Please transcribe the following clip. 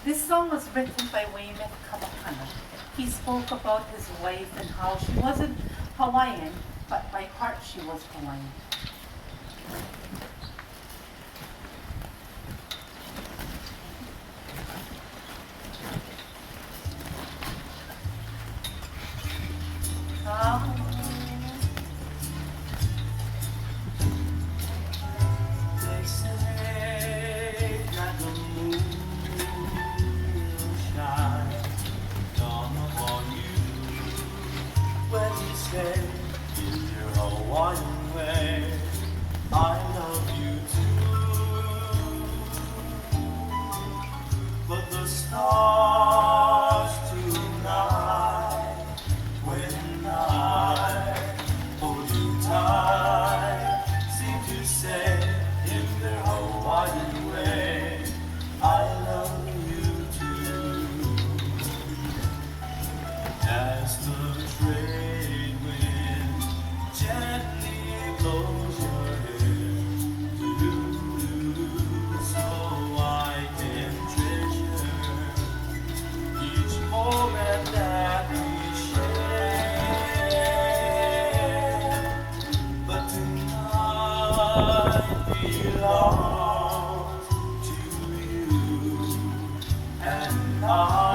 This song was written by Weymouth Kabakana. He spoke about his wife and how she wasn't Hawaiian, but by heart she was Hawaiian. They say that the moon will shine down upon you when you say in your Hawaiian way, I love you too. But the stars tonight, when I hold you tight, seem to say in their Hawaiian way, I love you too. As the trade wind gently blows your hair, so I can treasure each moment that we share. But tonight belongs to you and I.